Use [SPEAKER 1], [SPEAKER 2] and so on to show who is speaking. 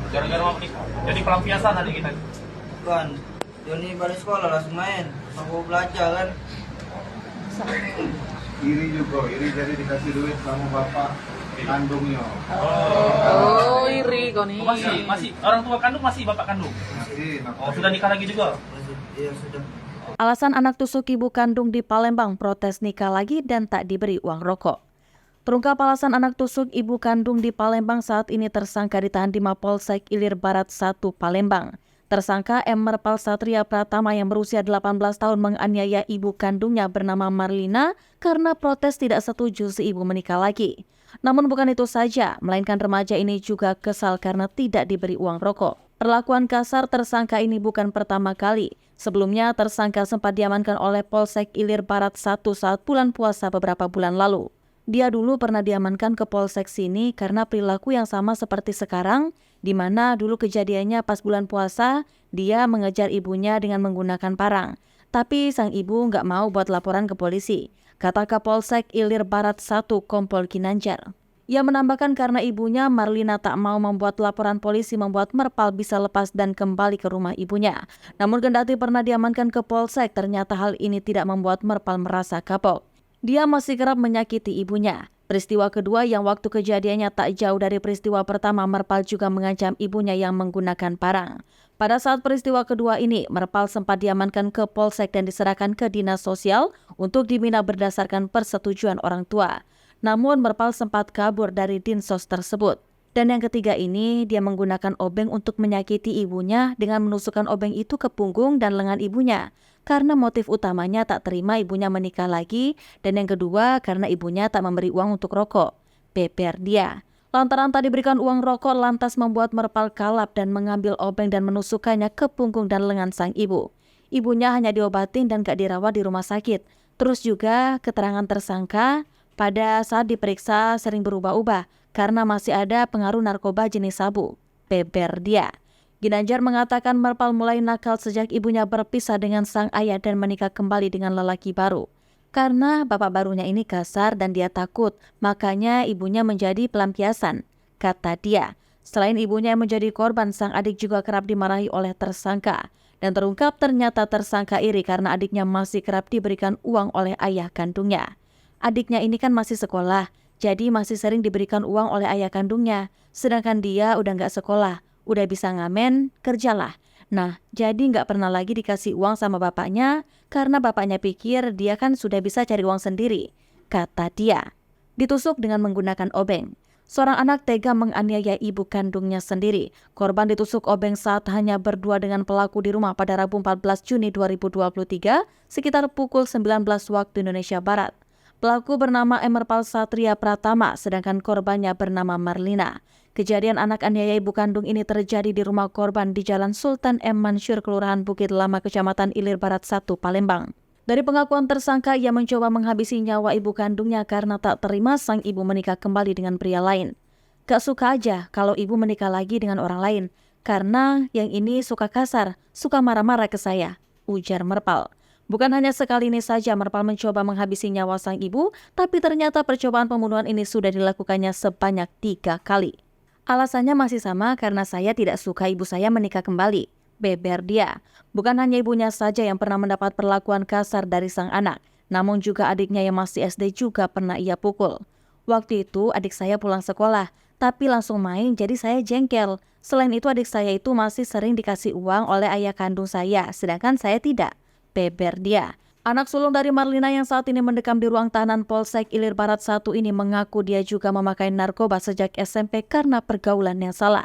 [SPEAKER 1] Gara-gara mau menikah. Jadi pelampiasan adik kita.
[SPEAKER 2] Bukan, Joni balik sekolah langsung main. Aku belajar kan.
[SPEAKER 3] Iri juga, iri jadi dikasih duit sama bapak kandungnya.
[SPEAKER 4] Oh, iri kau nih.
[SPEAKER 1] Masih orang tua kandung masih bapak kandung.
[SPEAKER 3] Masih,
[SPEAKER 1] Oh, sudah nikah lagi juga.
[SPEAKER 2] Masih, iya sudah.
[SPEAKER 5] Alasan anak tusuk ibu kandung di Palembang protes nikah lagi dan tak diberi uang rokok. Terungkap alasan anak tusuk ibu kandung di Palembang saat ini tersangka ditahan di Mapolsek Ilir Barat 1 Palembang. Tersangka M. Merpal Satria Pratama yang berusia 18 tahun menganiaya ibu kandungnya bernama Marlina karena protes tidak setuju si ibu menikah lagi. Namun bukan itu saja, melainkan remaja ini juga kesal karena tidak diberi uang rokok. Perlakuan kasar tersangka ini bukan pertama kali. Sebelumnya, tersangka sempat diamankan oleh Polsek Ilir Barat 1 saat bulan puasa beberapa bulan lalu. Dia dulu pernah diamankan ke Polsek sini karena perilaku yang sama seperti sekarang, di mana dulu kejadiannya pas bulan puasa, dia mengejar ibunya dengan menggunakan parang. Tapi sang ibu nggak mau buat laporan ke polisi, kata Kapolsek Ilir Barat 1 Kompol Ginanjar. Ia menambahkan karena ibunya Marlina tak mau membuat laporan polisi membuat Merpal bisa lepas dan kembali ke rumah ibunya. Namun kendati pernah diamankan ke Polsek, ternyata hal ini tidak membuat Merpal merasa kapok. Dia masih kerap menyakiti ibunya. Peristiwa kedua yang waktu kejadiannya tak jauh dari peristiwa pertama, Merpal juga mengancam ibunya yang menggunakan parang. Pada saat peristiwa kedua ini, Merpal sempat diamankan ke Polsek dan diserahkan ke Dinas Sosial untuk dibina berdasarkan persetujuan orang tua. Namun Merpal sempat kabur dari Dinsos tersebut. Dan yang ketiga ini, dia menggunakan obeng untuk menyakiti ibunya dengan menusukkan obeng itu ke punggung dan lengan ibunya. Karena motif utamanya tak terima ibunya menikah lagi, dan yang kedua karena ibunya tak memberi uang untuk rokok. Beber dia. Lantaran tak diberikan uang rokok, lantas membuat Merpal kalap dan mengambil obeng dan menusukkannya ke punggung dan lengan sang ibu. Ibunya hanya diobatin dan gak dirawat di rumah sakit. Terus juga keterangan tersangka pada saat diperiksa sering berubah-ubah karena masih ada pengaruh narkoba jenis sabu. Beber dia. Ginanjar mengatakan Merpal mulai nakal sejak ibunya berpisah dengan sang ayah dan menikah kembali dengan lelaki baru. Karena bapak barunya ini kasar dan dia takut, makanya ibunya menjadi pelampiasan, kata dia. Selain ibunya yang menjadi korban, sang adik juga kerap dimarahi oleh tersangka. Dan terungkap ternyata tersangka iri karena adiknya masih kerap diberikan uang oleh ayah kandungnya. Adiknya ini kan masih sekolah, jadi masih sering diberikan uang oleh ayah kandungnya. Sedangkan dia udah nggak sekolah, udah bisa ngamen, kerjalah. Nah, jadi nggak pernah lagi dikasih uang sama bapaknya, karena bapaknya pikir dia kan sudah bisa cari uang sendiri, kata dia. Ditusuk dengan menggunakan obeng. Seorang anak tega menganiaya ibu kandungnya sendiri. Korban ditusuk obeng saat hanya berdua dengan pelaku di rumah pada Rabu 14 Juni 2023, sekitar pukul 19 waktu Indonesia Barat. Pelaku bernama M. Merpal Satria Pratama, sedangkan korbannya bernama Marlina. Kejadian anak aniaya ibu kandung ini terjadi di rumah korban di Jalan Sultan M. Mansur, Kelurahan Bukit Lama, Kecamatan Ilir Barat 1, Palembang. Dari pengakuan tersangka, ia mencoba menghabisi nyawa ibu kandungnya karena tak terima sang ibu menikah kembali dengan pria lain. Gak suka aja kalau ibu menikah lagi dengan orang lain, karena yang ini suka kasar, suka marah-marah ke saya, ujar Merpal. Bukan hanya sekali ini saja Merpal mencoba menghabisi nyawa sang ibu, tapi ternyata percobaan pembunuhan ini sudah dilakukannya sebanyak 3 kali. Alasannya masih sama karena saya tidak suka ibu saya menikah kembali, beber dia. Bukan hanya ibunya saja yang pernah mendapat perlakuan kasar dari sang anak, namun juga adiknya yang masih SD juga pernah ia pukul. Waktu itu adik saya pulang sekolah, tapi langsung main jadi saya jengkel. Selain itu adik saya itu masih sering dikasih uang oleh ayah kandung saya, sedangkan saya tidak. Beber dia. Anak sulung dari Marlina yang saat ini mendekam di ruang tahanan Polsek Ilir Barat 1 ini mengaku dia juga memakai narkoba sejak SMP karena pergaulan yang salah.